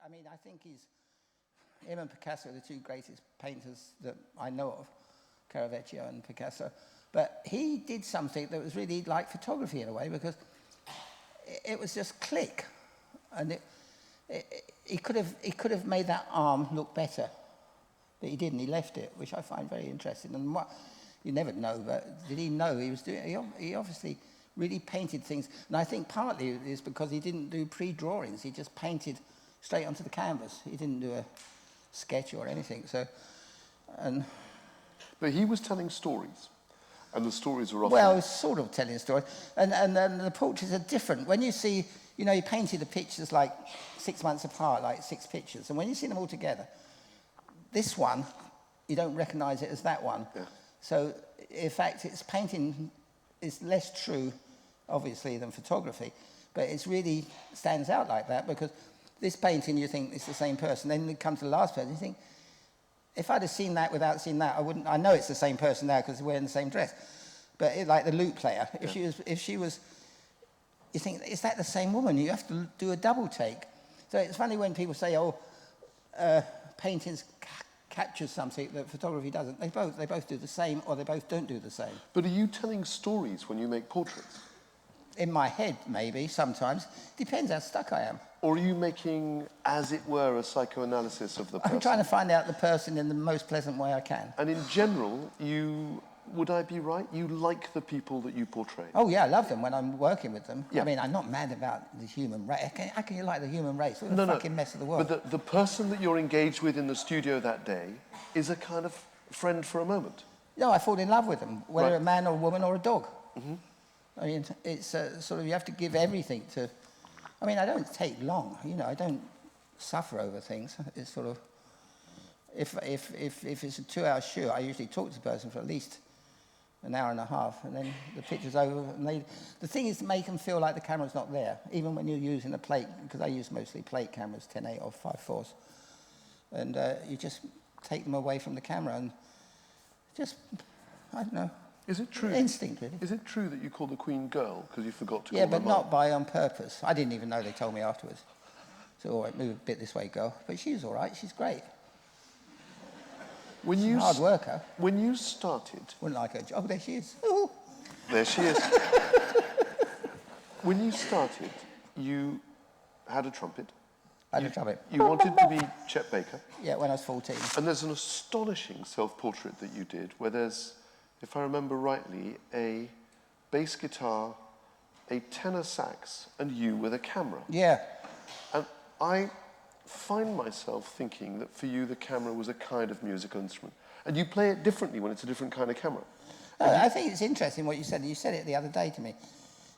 I mean, I think him and Picasso are the two greatest painters that I know of, Caravaggio and Picasso. But he did something that was really like photography in a way, because it was just click, and he could have made that arm look better, but he didn't. He left it, which I find very interesting. And what you never know, but did he know he was doing? He obviously really painted things, and I think partly it is because he didn't do pre-drawings. He just painted straight onto the canvas. He didn't do a sketch or anything. So, but he was telling stories, and the stories were often... Well, it's sort of telling a story, and the portraits are different. When you see, you know, he painted the pictures like 6 months apart, like 6 pictures, and when you see them all together, this one, you don't recognise it as that one. Yeah. So, in fact, its painting is less true, obviously, than photography, but it really stands out like that, because this painting, you think it's the same person, then you come to the last person, you think, if I'd have seen that without seeing that, I wouldn't. I know it's the same person now because they're wearing the same dress. But like the lute player, if she was, you think, is that the same woman? You have to do a double take. So it's funny when people say, "Oh, paintings capture something that photography doesn't." They both do the same, or they both don't do the same. But are you telling stories when you make portraits? In my head, maybe sometimes. Depends how stuck I am. Or are you making, as it were, a psychoanalysis of the person? I'm trying to find out the person in the most pleasant way I can. And in general, would I be right? You like the people that you portray? Oh yeah, I love them when I'm working with them. Yeah. I mean, I'm not mad about the human race. How can you like the human race? What the fucking mess of the world. But the person that you're engaged with in the studio that day is a kind of friend for a moment. No, I fall in love with them, whether Right. a man or a woman or a dog. Mm-hmm. I mean, it's sort of, you have to give everything to... I mean, I don't take long, you know, I don't suffer over things. It's sort of... If it's a 2-hour shoot, I usually talk to the person for at least an hour and a half, and then the picture's over, and the thing is to make them feel like the camera's not there, even when you're using a plate, because I use mostly plate cameras, 10-8 or 5.4s, and you just take them away from the camera, and just, I don't know. Is it true? Instinct, really. Is it true that you call the Queen girl because you forgot to call Yeah, her but mum? not by on purpose. I didn't even know, they told me afterwards. So, all right, move a bit this way, girl. But she's all right, she's great. When She's you a hard worker. When you started... Wouldn't like her job. Oh, there she is. Ooh. There she is. When you started, you had a trumpet. I had a trumpet. You wanted to be Chet Baker. Yeah, when I was 14. And there's an astonishing self-portrait that you did where there's, if I remember rightly, a bass guitar, a tenor sax, and you with a camera. Yeah. And I find myself thinking that for you the camera was a kind of musical instrument. And you play it differently when it's a different kind of camera. I think it's interesting what you said. You said it the other day to me,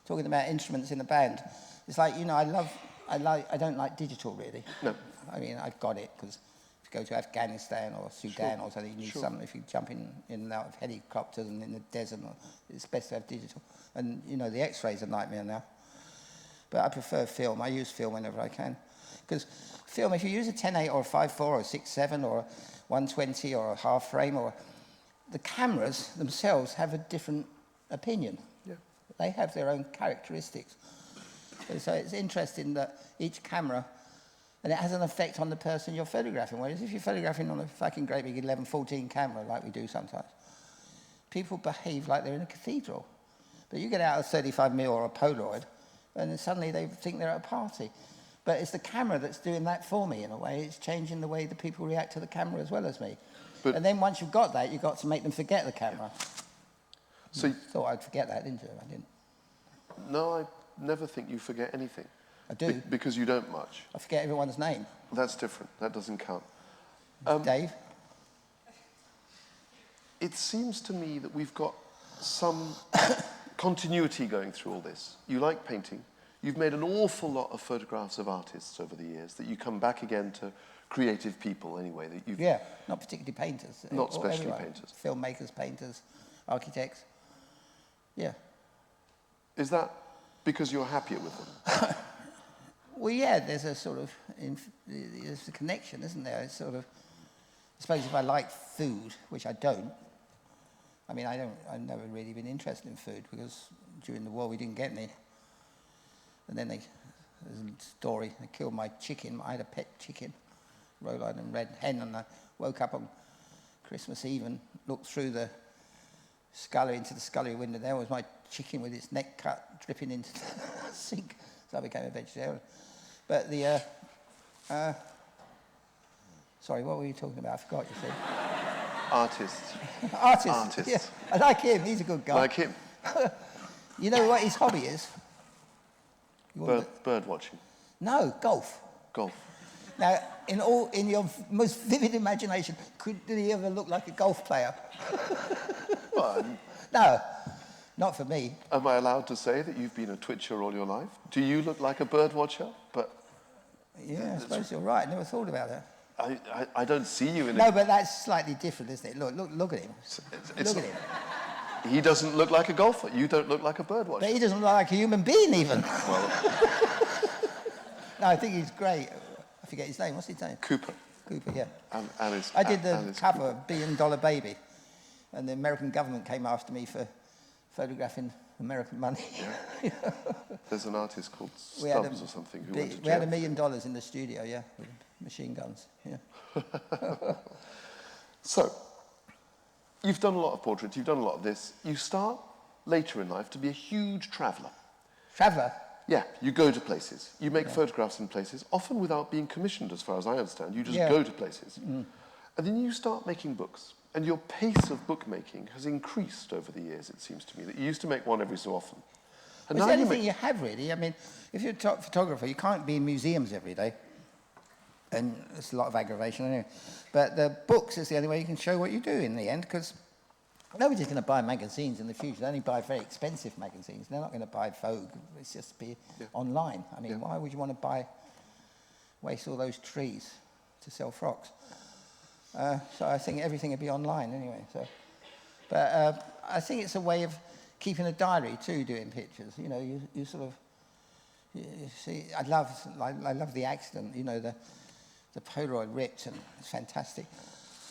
talking about instruments in the band. It's like, you know, I don't like digital, really. No. I mean, I've got it, because if you go to Afghanistan or Sudan or something, you need something. If you jump in and out of helicopters and in the desert, it's best to have digital. And, you know, the X-ray's a nightmare now. But I prefer film. I use film whenever I can. Because film, if you use a 10.8 or a 5.4 or a 6.7 or a 120 or a half frame, or the cameras themselves have a different opinion. Yeah. They have their own characteristics. So it's interesting that each camera, and it has an effect on the person you're photographing. Whereas if you're photographing on a fucking great big 11-14 camera, like we do sometimes, people behave like they're in a cathedral. But you get out a 35mm or a Polaroid, and then suddenly they think they're at a party. But it's the camera that's doing that for me, in a way. It's changing the way the people react to the camera as well as me. And then once you've got that, you've got to make them forget the camera. So you thought I'd forget that, didn't you? I didn't. No, I never think you forget anything. I do. Because you don't much. I forget everyone's name. That's different. That doesn't count. Dave? It seems to me that we've got some continuity going through all this. You like painting. You've made an awful lot of photographs of artists over the years that you come back again to creative people anyway. That you've Yeah, not particularly painters. Not especially painters. Filmmakers, painters, architects. Yeah. Is that because you're happier with them? Well, yeah, there's a sort of, there's a connection, isn't there? It's sort of, I suppose if I like food, which I don't, I mean, I've never really been interested in food because during the war we didn't get any. And then there's a story. I killed my chicken. I had a pet chicken, roll-eyed and red hen, and I woke up on Christmas Eve and looked through the scullery into the scullery window. There was my chicken with its neck cut, dripping into the sink. So I became a vegetarian. But the sorry, what were you talking about? I forgot. You said Artist. artist. Yeah, I like him. He's a good guy. Like him. You know what his hobby is? Bird watching. No, golf. Golf. Now, in your most vivid imagination, did he ever look like a golf player? Well, No, not for me. am I allowed to say that you've been a twitcher all your life? Do you look like a bird watcher? But Yeah, I suppose you're right. I never thought about that. I don't see you in No, but that's slightly different, isn't it? Look at him. Look at him. He doesn't look like a golfer. You don't look like a bird watcher. But he doesn't look like a human being, even. Well, No, I think he's great. I forget his name. What's his name? Cooper. Cooper, yeah. Alice. I did the Alice cover Cooper. of $1 Billion Baby, and the American government came after me for photographing American money. Yeah. There's an artist called We had Stubbs or something who went to We had jail. $1 million in the studio, yeah, with machine guns, yeah. So, you've done a lot of portraits, you've done a lot of this. You start later in life to be a huge traveller. Traveller. Yeah, you go to places. You make photographs in places, often without being commissioned, as far as I understand. You just go to places. And then you start making books. And your pace of bookmaking has increased over the years, it seems to me. That you used to make one every so often. And It's now the you only make... thing you have, really. I mean, if you're a top photographer, you can't be in museums every day. And it's a lot of aggravation anyway. But the books is the only way you can show what you do in the end, because nobody's going to buy magazines in the future. They only buy very expensive magazines. They're not going to buy Vogue. It's just be online. I mean, why would you want to waste all those trees to sell frocks? So I think everything would be online anyway. So, but I think it's a way of keeping a diary too, doing pictures. You know, you sort of you see. I love the accident. You know, the Polaroid ripped, and it's fantastic.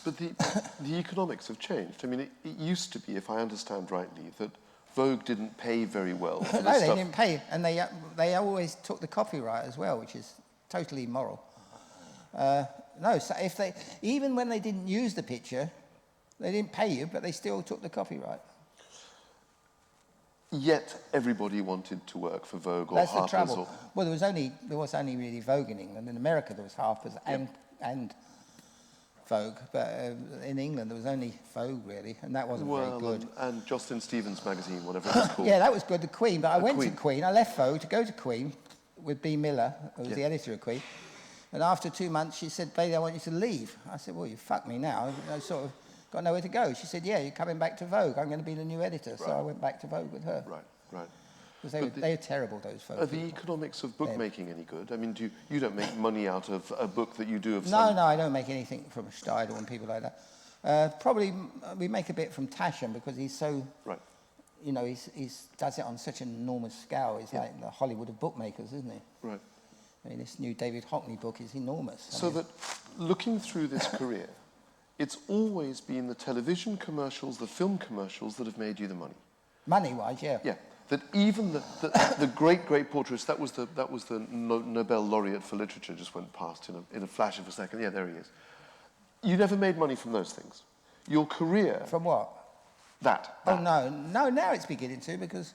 But the economics have changed. I mean, it used to be, if I understand rightly, that Vogue didn't pay very well for No, this they stuff. didn't pay, and they always took the copyright as well, which is totally immoral. No, so even when they didn't use the picture, they didn't pay you, but they still took the copyright. Yet everybody wanted to work for Vogue or That's the Harper's. trouble. Well, there was only really Vogue in England. In America, there was Harper's and Vogue, but in England there was only Vogue really, and that wasn't very good. And Jocelyn Stevens magazine, whatever it was called. Yeah, that was good. The Queen, but I went Queen. to Queen. I left Vogue to go to Queen with B. Miller, who was the editor of Queen. And after 2 months, she said, "Bailey, I want you to leave." I said, "Well, you fucked me now. I sort of got nowhere to go." She said, "Yeah, you're coming back to Vogue. I'm going to be the new editor." So I went back to Vogue with her. Right. Because they were terrible, those Vogue Are the people. economics of bookmaking any good? I mean, you don't make money out of a book that you do of No, some... no, I don't make anything from Steidel and people like that. Probably we make a bit from Taschen because he's so... Right. You know, he does it on such an enormous scale. He's like the Hollywood of bookmakers, isn't he? Right. I mean, this new David Hockney book is enormous. So that, looking through this career, it's always been the television commercials, the film commercials that have made you the money. Money-wise, yeah. Yeah. That even the great portraits, that was the Nobel laureate for literature just went past in a flash of a second. Yeah, there he is. You never made money from those things. Your career... From what? That. Oh, no, now it's beginning to because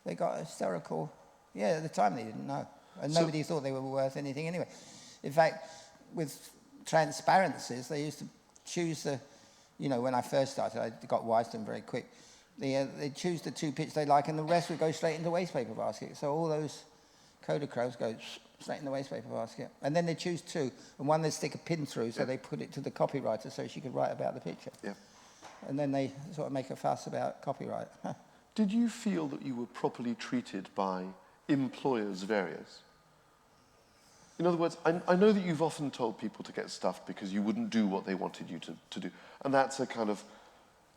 they got hysterical... Yeah, at the time they didn't know. And nobody thought they were worth anything anyway. In fact, with transparencies, they used to choose the... You know, when I first started, I got wise to them very quick. They'd choose the 2 pictures they like, and the rest would go straight into the wastepaper basket. So all those Kodachromes go straight in the wastepaper basket. And then they'd choose 2, and one they'd stick a pin through, so they put it to the copywriter so she could write about the picture. Yeah. And then they sort of make a fuss about copyright. Did you feel that you were properly treated by employers various? In other words, I know that you've often told people to get stuffed because you wouldn't do what they wanted you to do. And that's a kind of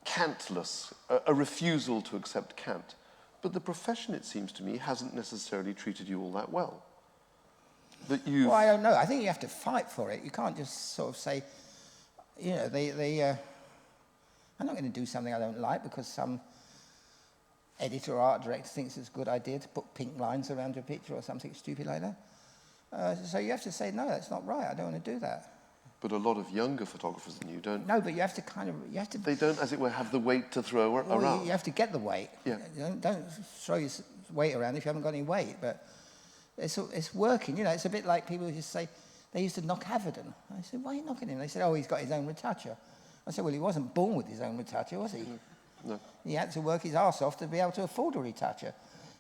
cantless, a refusal to accept cant. But the profession, it seems to me, hasn't necessarily treated you all that well. That you. Well, I don't know. I think you have to fight for it. You can't just sort of say, you know, I'm not going to do something I don't like because some editor or art director thinks it's a good idea to put pink lines around your picture or something stupid like that. So you have to say, no, that's not right, I don't want to do that. But a lot of younger photographers than you don't. No, but you have to They don't, as it were, have the weight to throw around. You have to get the weight. Yeah. Don't throw your weight around if you haven't got any weight. But it's working. You know, it's a bit like people just say, they used to knock Haverden. I said, why are you knocking him? They said, oh, he's got his own retoucher. I said, well, he wasn't born with his own retoucher, was he? No. He had to work his arse off to be able to afford a retoucher.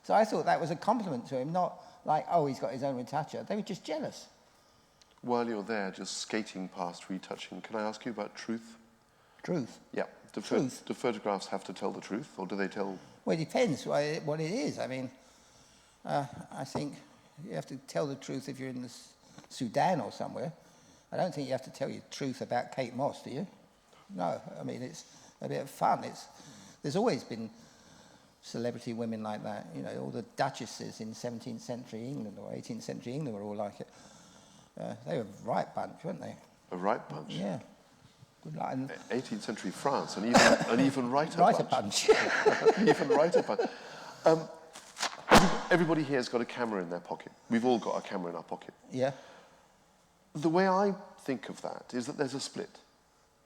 So I thought that was a compliment to him, not like, oh, he's got his own retoucher. They were just jealous. While you're there, just skating past retouching, can I ask you about truth? Truth? Yeah. Do photographs have to tell the truth, or do they tell... Well, it depends what it is. I mean, I think you have to tell the truth if you're in the Sudan or somewhere. I don't think you have to tell your truth about Kate Moss, do you? No. I mean, it's a bit of fun. There's always been celebrity women like that. You know, all the duchesses in 17th century England or 18th century England were all like it. They were a right bunch, weren't they? A right bunch? Yeah. Good luck. 18th century France, an even righter Righter bunch. bunch. An even righter bunch. Everybody here has got a camera in their pocket. We've all got a camera in our pocket. Yeah. The way I think of that is that there's a split.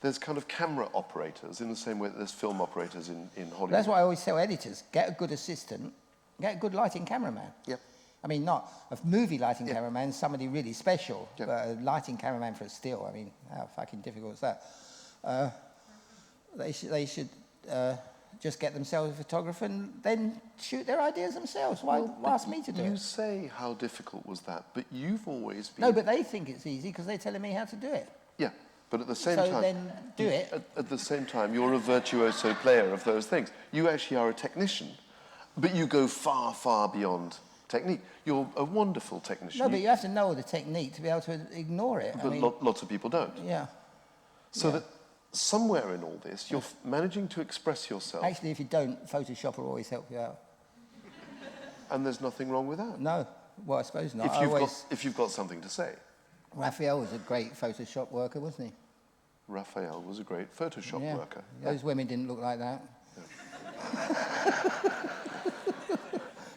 There's kind of camera operators in the same way that there's film operators in Hollywood. That's why I always tell editors, get a good assistant, get a good lighting cameraman. Yeah. I mean, not a movie lighting cameraman, somebody really special, Yeah. but a lighting cameraman for a still, I mean, how fucking difficult is that? They should just get themselves a photographer and then shoot their ideas themselves. Why ask me to do it? You say how difficult was that, but you've always been... No, but they think it's easy because they're telling me how to do it. Yeah, but at the same So time... then do it. At the same time, you're a virtuoso player of those things. You actually are a technician, but you go far, far beyond technique. You're a wonderful technician. No, but you have to know the technique to be able to ignore it. But I mean, lots of people don't. yeah. So that somewhere in all this, you're managing to express yourself. Actually, if you don't, Photoshop will always help you out. And there's nothing wrong with that. No, well, I suppose not. If you've got something to say. Raphael was a great Photoshop worker, wasn't he? Raphael was a great Photoshop worker. Those women didn't look like that.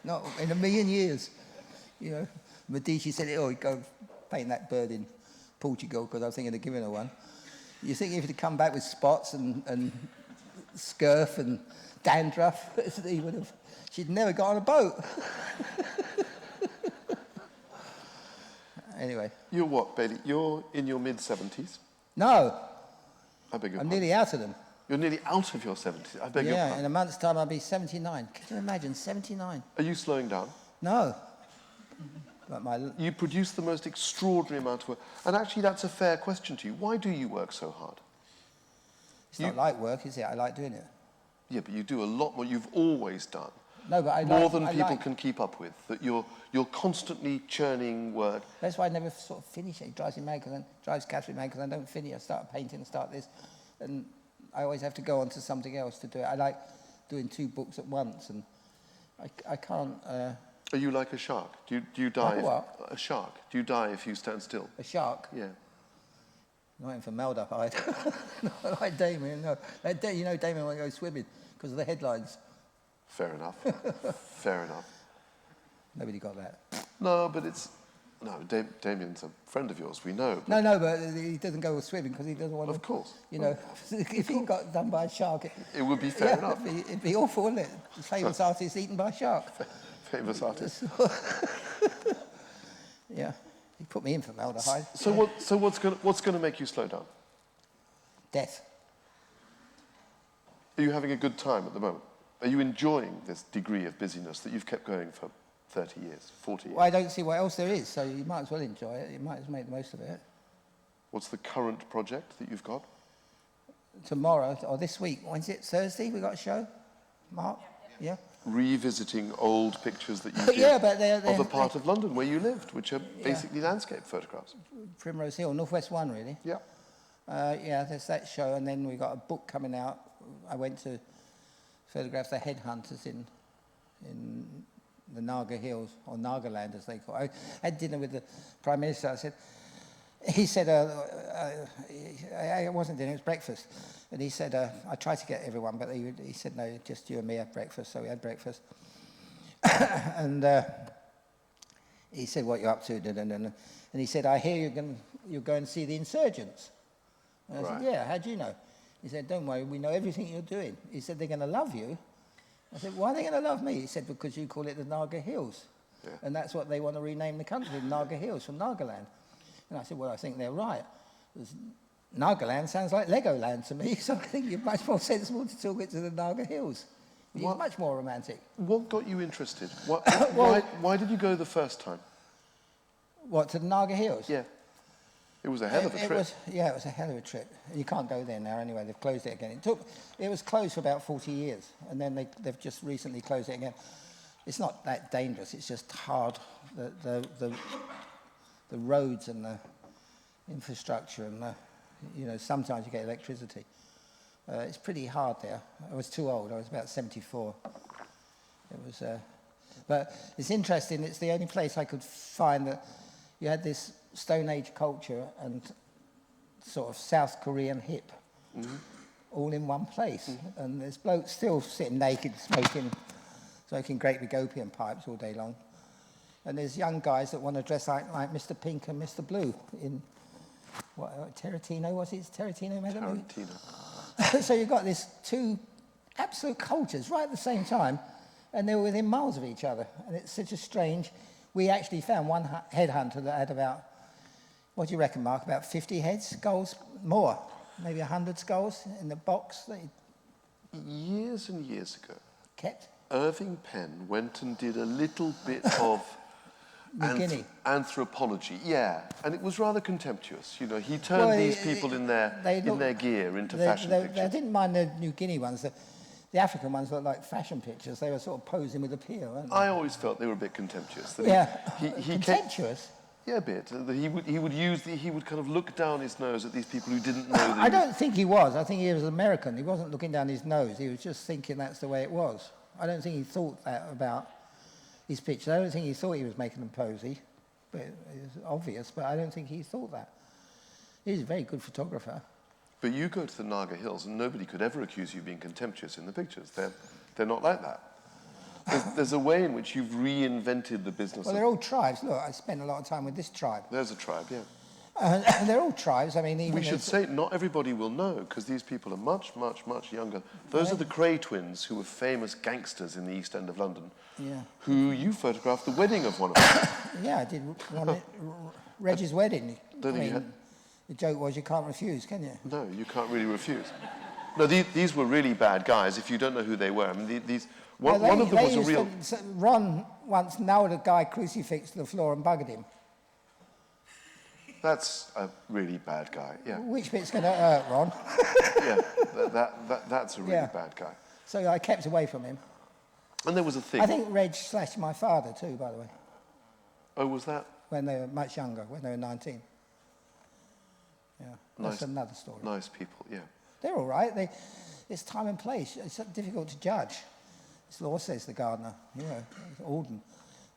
Not in a million years. You know, Medici said, oh, he'd go paint that bird in Portugal because I was thinking of giving her one. You think if he'd come back with spots and scurf and dandruff, she'd never got on a boat. Anyway. You're what, Bailey? You're in your mid-70s? No. I beg your pardon. I'm nearly out of them. You're nearly out of your 70s. I beg your pardon. Yeah, in a month's time I'll be 79. Can you imagine, 79? Are you slowing down? No. But You produce the most extraordinary amount of work. And actually, that's a fair question to you. Why do you work so hard? It's not like work, is it? I like doing it. Yeah, but you do a lot more. You've always done. No, but more than people can keep up with. That you're constantly churning work. That's why I never sort of finish it. It drives me mad drives Catherine mad because I don't finish. I start painting and start this, and I always have to go on to something else to do it. I like doing 2 books at once, and I can't. Are you like a shark? Do you die? Like what? A shark. Do you die if you stand still? A shark? Yeah. Not in formaldehyde. Not like Damien, no. You know Damien won't go swimming because of the headlines. Fair enough. Fair enough. Nobody got that. No, but it's... No, Damien's a friend of yours, we know. No, but he doesn't go swimming because he doesn't want to... Of course. You know, if he got done by a shark... It would be fair enough. It'd be awful, wouldn't it? The famous artist eaten by a shark. Famous artist. Yeah. He put me in formaldehyde. So what's going to make you slow down? Death. Are you having a good time at the moment? Are you enjoying this degree of busyness that you've kept going for 30 years, 40 years? Well, I don't see what else there is, so you might as well enjoy it. You might as well make the most of it. What's the current project that you've got? Tomorrow, or this week, when's it? Thursday, we got a show? Mark? Yeah? Revisiting old pictures that you did Yeah, but they're of a part of London where you lived, which are basically landscape photographs. Primrose Hill, Northwest 1, really. Yeah. Yeah, there's that show, and then we got a book coming out. I went to photograph the headhunters in the Naga Hills, or Nagaland as they call it. I had dinner with the Prime Minister. I said, he said, I wasn't dinner, it was breakfast. And he said, I tried to get everyone, but he said, no, just you and me have breakfast. So we had breakfast. And he said, what are you up to? And he said, I hear you're going to see the insurgents. And I said, yeah, how do you know? He said, don't worry, we know everything you're doing. He said, they're going to love you. I said, why are they going to love me? He said, because you call it the Naga Hills. Yeah. And that's what they want to rename the country, Naga Hills, from Nagaland. And I said, well, I think they're right. Nagaland sounds like Legoland to me, so I think you're much more sensible to talk it to the Naga Hills. It's much more romantic. What got you interested? Why did you go the first time? What, to the Naga Hills? Yeah. It was a hell of a trip. It was a hell of a trip. You can't go there now anyway. They've closed it again. It was closed for about 40 years, and then they've just recently closed it again. It's not that dangerous. It's just hard. The roads and the infrastructure and sometimes you get electricity. It's pretty hard there. I was too old. I was about 74. It was, but it's interesting. It's the only place I could find that you had this Stone Age culture and sort of South Korean hip, all in one place. And there's blokes still sitting naked, smoking great big opium pipes all day long. And there's young guys that want to dress like Mr. Pink and Mr. Blue in, Tarantino, was it? Tarantino made a movie? Tarantino. So you've got these two absolute cultures right at the same time, and they were within miles of each other. And it's such a strange... We actually found one headhunter that had about, what do you reckon, Mark, about 50 skulls? More, maybe 100 skulls in the box. Years and years ago, kept? Irving Penn went and did a little bit of anthropology. Yeah, and it was rather contemptuous. You know, he turned these people in their gear into fashion pictures. I didn't mind the New Guinea ones. The African ones looked like fashion pictures. They were sort of posing with appeal, weren't they? I always felt they were a bit contemptuous. Contemptuous? Yeah, a bit. He would kind of look down his nose at these people who didn't know that I don't think he was. I think he was American. He wasn't looking down his nose. He was just thinking that's the way it was. I don't think he thought that about his pictures. I don't think he thought he was making them posy. But it was obvious, but I don't think he thought that. He's a very good photographer. But you go to the Naga Hills and nobody could ever accuse you of being contemptuous in the pictures. They're not like that. There's a way in which you've reinvented the business. Well, they're all tribes. Look, I spent a lot of time with this tribe. There's a tribe, yeah. And they're all tribes. I mean, we should say not everybody will know, because these people are much, much, much younger. Those are the Kray Twins, who were famous gangsters in the East End of London, who you photographed the wedding of one of them. Yeah, I did Reggie's wedding. The joke was you can't refuse, can you? No, you can't really refuse. No, these were really bad guys, if you don't know who they were. I mean, one of them was a real... Ron once nailed a guy crucifix to the floor and buggered him. That's a really bad guy, yeah. Which bit's going to hurt, Ron? Yeah, that's a really bad guy. So I kept away from him. And there was a thing... I think Reg slashed my father too, by the way. Oh, was that? When they were much younger, when they were 19. Yeah, that's another story. Nice people, yeah. They're all right. It's time and place. It's difficult to judge. This law says the gardener, Alden.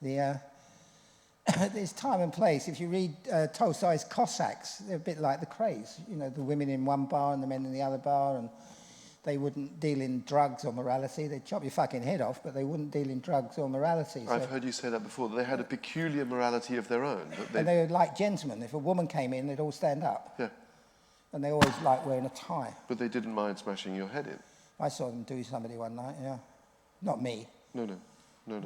There's time and place. If you read Tolstoy's Cossacks, they're a bit like the Krays. You know, the women in one bar and the men in the other bar, and they wouldn't deal in drugs or morality. They'd chop your fucking head off, but they wouldn't deal in drugs or morality. I've heard you say that before. They had a peculiar morality of their own. And they were like gentlemen. If a woman came in, they'd all stand up. Yeah. And they always liked wearing a tie. But they didn't mind smashing your head in. I saw them do somebody one night, yeah. Not me. No. Yeah.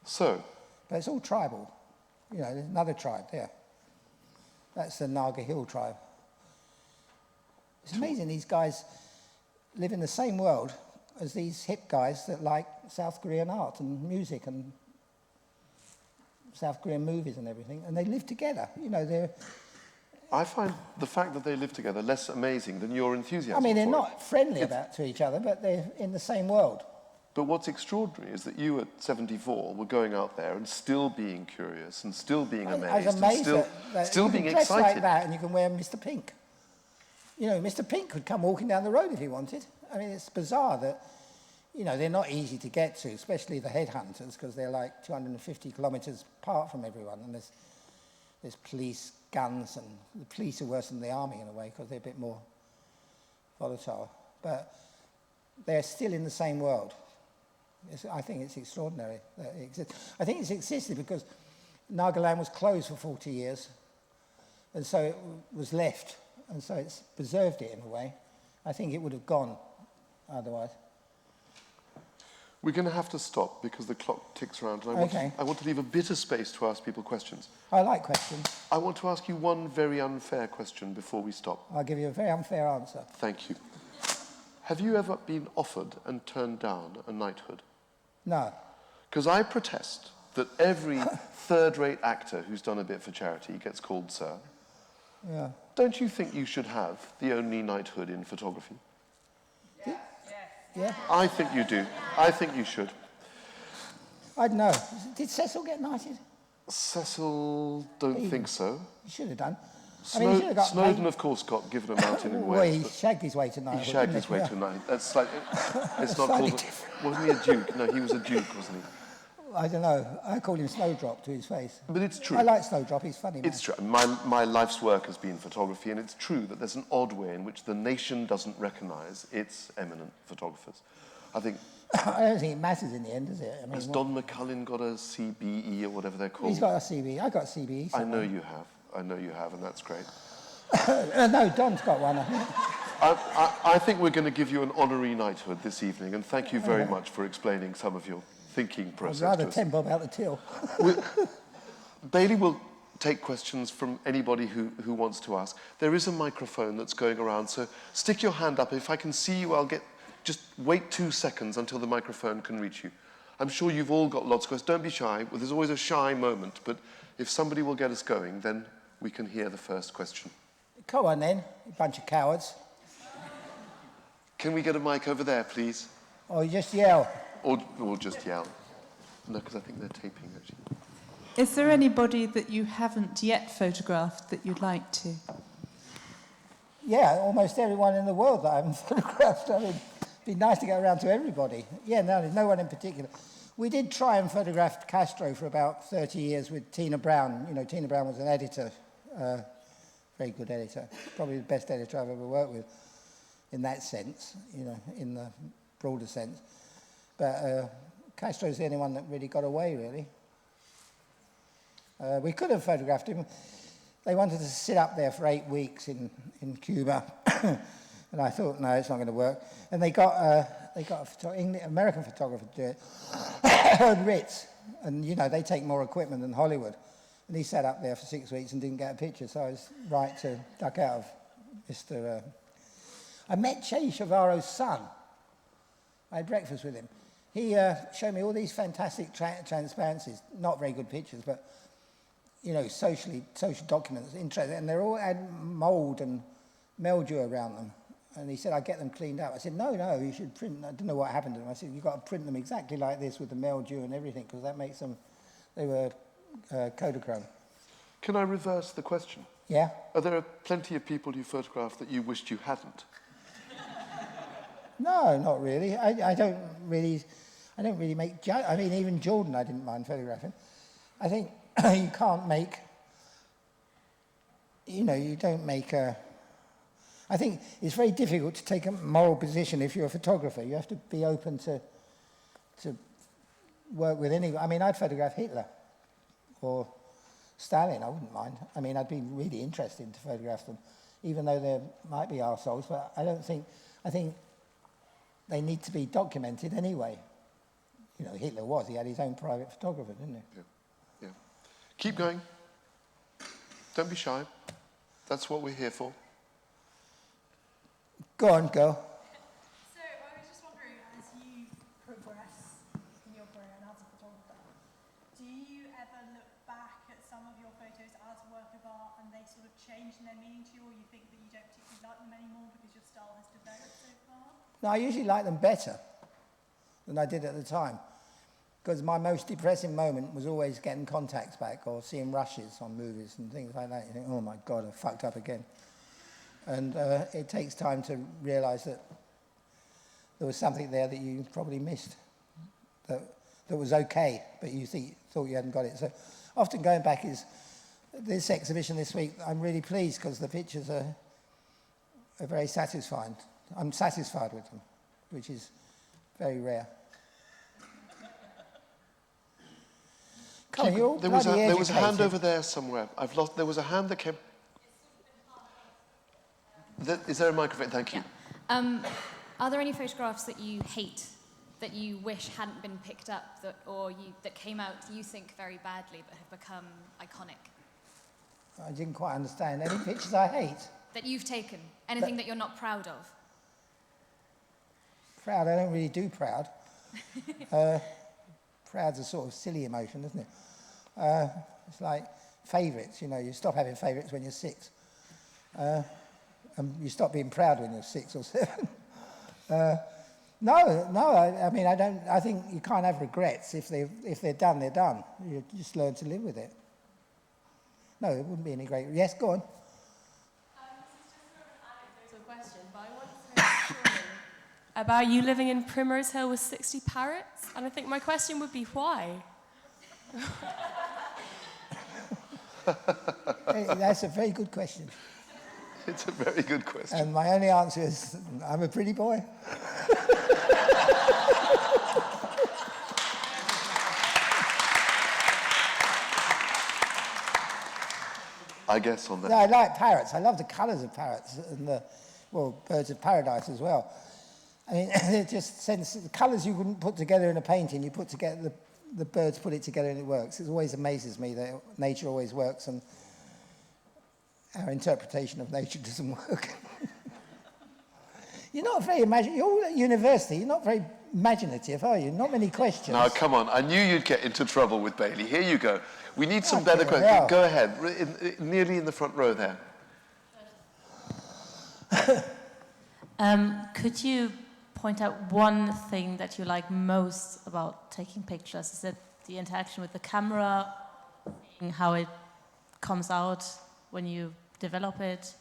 So? But it's all tribal. You know, there's another tribe there. That's the Naga Hill tribe. It's amazing these guys live in the same world as these hip guys that like South Korean art and music and South Korean movies and everything, and they live together. You know, I find the fact that they live together less amazing than your enthusiasm. I mean, they're not friendly to each other, but they're in the same world. But what's extraordinary is that you at 74 were going out there and still being curious and still being amazed. I was amazed and still being excited. You can dress like that and you can wear Mr. Pink. You know, Mr. Pink could come walking down the road if he wanted. I mean, it's bizarre that, you know, they're not easy to get to, especially the headhunters, because they're like 250 kilometres apart from everyone. And there's police, guns, and the police are worse than the army in a way because they're a bit more volatile. But they're still in the same world. I think it's extraordinary that it exists. I think it's existed because Nagaland was closed for 40 years, and so it was left, and so it's preserved it in a way. I think it would have gone otherwise. We're going to have to stop because the clock ticks around. And I want to leave a bit of space to ask people questions. I like questions. I want to ask you one very unfair question before we stop. I'll give you a very unfair answer. Thank you. Have you ever been offered and turned down a knighthood? No. Because I protest that every third-rate actor who's done a bit for charity gets called sir. Yeah. Don't you think you should have the only knighthood in photography? Yeah. I think you do. I think you should. I don't know. Did Cecil get knighted? Cecil, don't think so. He should have done. Snowden, of course, got given a mountain in Well, Wales. he shagged his way to knighthood. He shagged his way to knighthood. That's slightly... It's not Slightly called... different. Wasn't he a duke? No, he was a duke, wasn't he? I don't know. I called him Snowdrop to his face. But it's true. I like Snowdrop. He's funny, man. It's true. My life's work has been photography, and it's true that there's an odd way in which the nation doesn't recognise its eminent photographers. I think... I don't think it matters in the end, does it? I mean, has Don McCullin got a CBE or whatever they're called? He's got a CBE. I got a CBE. I know you have. I know you have, and that's great. No, Don's got one, I think. I think we're going to give you an honorary knighthood this evening, and thank you very much for explaining some of your thinking process. I'd rather 10 bob out the till. Bailey will take questions from anybody who wants to ask. There is a microphone that's going around, so stick your hand up. If I can see you, I'll get... Just wait 2 seconds until the microphone can reach you. I'm sure you've all got lots of questions. Don't be shy. Well, there's always a shy moment, but if somebody will get us going, then we can hear the first question. Come on, then, you bunch of cowards. Can we get a mic over there, please? Or you just yell. Or just yell. No, because I think they're taping, actually. Is there anybody that you haven't yet photographed that you'd like to? Yeah, almost everyone in the world that I haven't photographed. I mean, it'd be nice to go around to everybody. Yeah, no, there's no one in particular. We did try and photograph Castro for about 30 years with Tina Brown. You know, Tina Brown was an editor, very good editor, probably the best editor I've ever worked with in that sense, you know, in the broader sense. But Castro's the only one that really got away, really. We could have photographed him. They wanted to sit up there for 8 weeks in Cuba, and I thought, no, it's not going to work. And they got an American photographer to do it, Ritz, and you know they take more equipment than Hollywood. And he sat up there for 6 weeks and didn't get a picture, so I was right to duck out of Mr. I met Che Guevara's son. I had breakfast with him. He showed me all these fantastic transparencies, not very good pictures, but you know, social documents, interesting, and they're all had mould and mildew around them. And he said, I'd get them cleaned up. I said, no, you should print them. I don't know what happened to them. I said, you've got to print them exactly like this with the mildew and everything, because that makes them, they were Kodachrome. Can I reverse the question? Yeah? Are there plenty of people you photographed that you wished you hadn't? No, not really. I don't really make... I mean, even Jordan I didn't mind photographing. I think you can't make... You know, you don't make a... I think it's very difficult to take a moral position if you're a photographer. You have to be open to work with any... I mean, I'd photograph Hitler or Stalin, I wouldn't mind. I mean, I'd be really interested to photograph them, even though they might be arseholes, but I don't think... I think they need to be documented anyway. You know, Hitler he had his own private photographer, didn't he? Yeah. Keep going. Don't be shy. That's what we're here for. Go on, girl. So I was just wondering, as you progress in your career and as a photographer, do you ever look back at some of your photos as a work of art and they sort of change in their meaning to you, or you think that you don't particularly like them anymore because your style has developed so far? No, I usually like them better than I did at the time, because my most depressing moment was always getting contacts back or seeing rushes on movies and things like that. You think, oh my God, I fucked up again. And it takes time to realise that there was something there that you probably missed, that was okay, but you thought you hadn't got it. So often going back is this exhibition this week, I'm really pleased because the pictures are very satisfying. I'm satisfied with them, which is very rare. Colin, you're all There was bloody a hand educated. over there somewhere. There was a hand that came. Is there a microphone? Thank you. Yeah. Are there any photographs that you hate, that you wish hadn't been picked up, that came out you think very badly but have become iconic? I didn't quite understand. Any pictures I hate? That you've taken? Anything that you're not proud of? Proud, I don't really do proud. Proud's a sort of silly emotion, isn't it? It's like favourites, you know, you stop having favourites when you're 6. And you stop being proud when you're 6 or 7. I mean, I think you can't have regrets. If they're done, they're done. You just learn to live with it. No, it wouldn't be any great... Yes, go on. This is just sort of an anecdotal question, but I once heard a story about you living in Primrose Hill with 60 parrots, and I think my question would be why? Hey, that's a very good question. It's a very good question. And my only answer is, I'm a pretty boy. I guess on that. No, I like parrots. I love the colours of parrots and birds of paradise as well. I mean, it just the colours you wouldn't put together in a painting, you put together, the birds put it together and it works. It always amazes me that nature always works and our interpretation of nature doesn't work. You're not very you're at university, you're not very imaginative, are you? Not many questions. Now, come on. I knew you'd get into trouble with Bailey. Here you go. We need some better Okay, questions. well. Go ahead. Nearly in the front row there. Could you point out one thing that you like most about taking pictures? Is it the interaction with the camera, how it comes out when you develop it,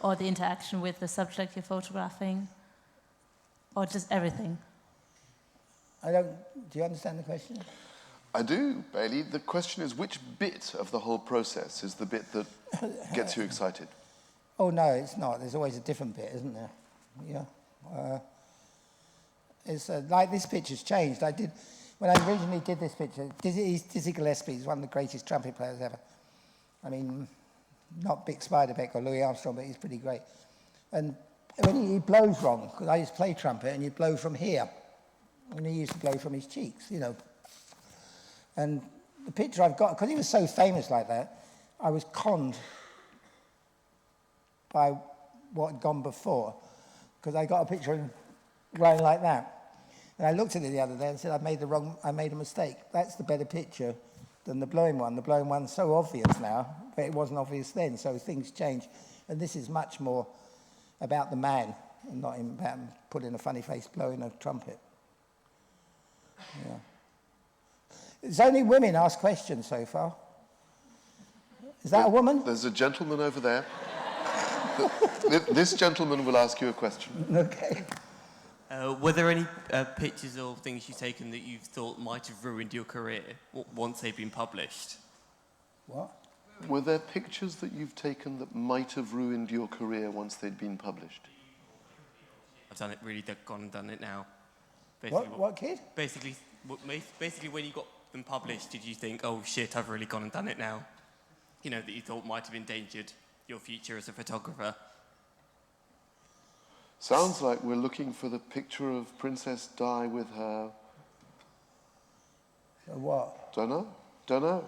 or the interaction with the subject you're photographing, or just everything? Do you understand the question? I do, Bailey. The question is, which bit of the whole process is the bit that gets you excited? Oh, no, it's not. There's always a different bit, isn't there? Yeah. It's like this picture's changed. When I originally did this picture, Dizzy Gillespie is one of the greatest trumpet players ever. I mean, not Big Spiderbeck or Louis Armstrong, but he's pretty great. And when he blows wrong, because I used to play trumpet, and he'd blow from here, and he used to blow from his cheeks, you know. And the picture I've got, because he was so famous like that, I was conned by what had gone before, because I got a picture of him going like that. And I looked at it the other day and said, I made a mistake. That's the better picture than the blowing one. The blowing one's so obvious now, but it wasn't obvious then, so things change. And this is much more about the man, and not about him putting a funny face blowing a trumpet. Yeah. It's only women ask questions so far. Is that a woman? There's a gentleman over there. This gentleman will ask you a question. Okay. Were there any pictures or things you've taken that you thought might have ruined your career once they've been published? What? Were there pictures that you've taken that might have ruined your career once they'd been published? I've done it really, they've gone and done it now. What kid? Basically, when you got them published, did you think, oh shit, I've really gone and done it now? You know, that you thought might have endangered your future as a photographer? Sounds like we're looking for the picture of Princess Di with her... What? Don't know.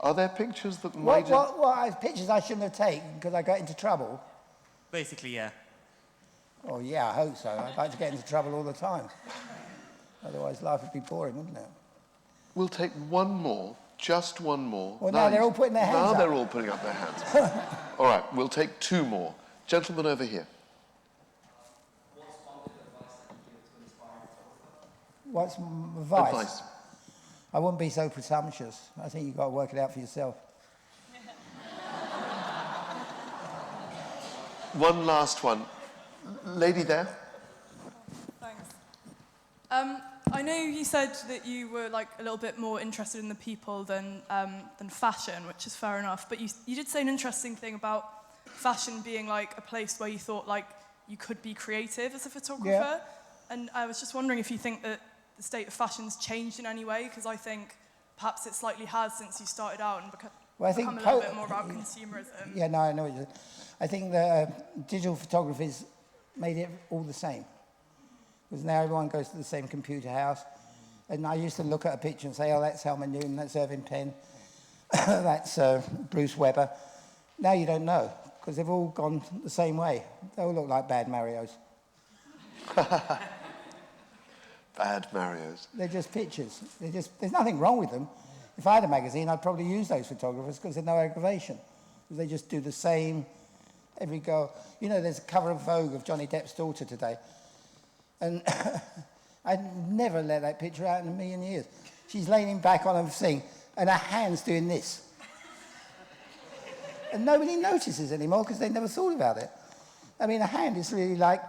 Are there pictures that might have... What pictures I shouldn't have taken because I got into trouble? Basically, yeah. Oh, yeah, I hope so. I'd like to get into trouble all the time. Otherwise, life would be boring, wouldn't it? We'll take one more, just one more. Well, now they're all putting their hands up. Now they're all putting up their hands. All right, we'll take 2 more. Gentleman over here. What's advice? I wouldn't be so presumptuous. I think you've got to work it out for yourself. One last one. Lady there. Thanks. I know you said that you were like a little bit more interested in the people than fashion, which is fair enough. But you did say an interesting thing about fashion being like a place where you thought like you could be creative as a photographer. Yeah. And I was just wondering if you think that the state of fashion's changed in any way, because I think perhaps it slightly has since you started out and become a little bit more about consumerism. Yeah, no, I know what you're saying. I think the digital photography's made it all the same. Because now everyone goes to the same computer house. And I used to look at a picture and say, oh, that's Helmut Newton, that's Irving Penn, that's Bruce Weber. Now you don't know, because they've all gone the same way. They all look like bad Marios. Bad Marios. They're just pictures. There's nothing wrong with them. If I had a magazine, I'd probably use those photographers because there's no aggravation. They just do the same every go. You know, there's a cover of Vogue of Johnny Depp's daughter today. And I'd never let that picture out in a million years. She's leaning back on a thing, and her hand's doing this. And nobody notices anymore because they never thought about it. I mean, a hand is really like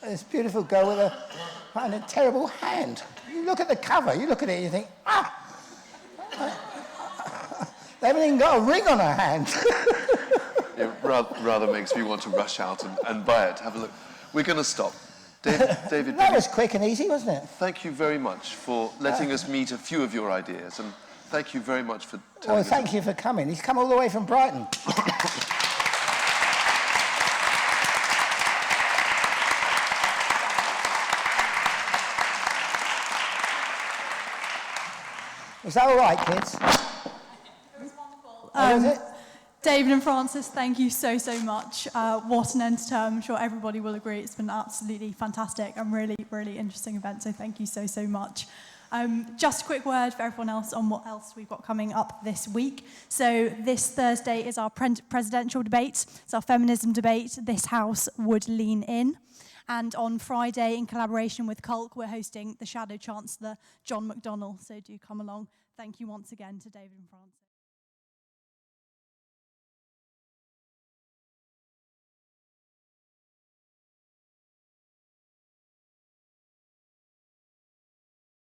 this beautiful girl with a terrible hand. You look at the cover, you look at it and you think, they haven't even got a ring on her hand. It rather makes me want to rush out and buy it. Have a look. We're going to stop. David, that was quick and easy, wasn't it? Thank you very much for letting us meet a few of your ideas, and thank you very much for telling us. Well, thank you for coming. He's come all the way from Brighton. Was that all right, kids? It was wonderful. Was it? David and Francis, thank you so, so much. What an entertainment. I'm sure everybody will agree. It's been absolutely fantastic and really, really interesting event. So thank you so, so much. Just a quick word for everyone else on what else we've got coming up this week. So this Thursday is our presidential debate. It's our feminism debate. This house would lean in. And on Friday, in collaboration with Culk, we're hosting the Shadow Chancellor, John McDonnell. So do come along. Thank you once again to David and Francis.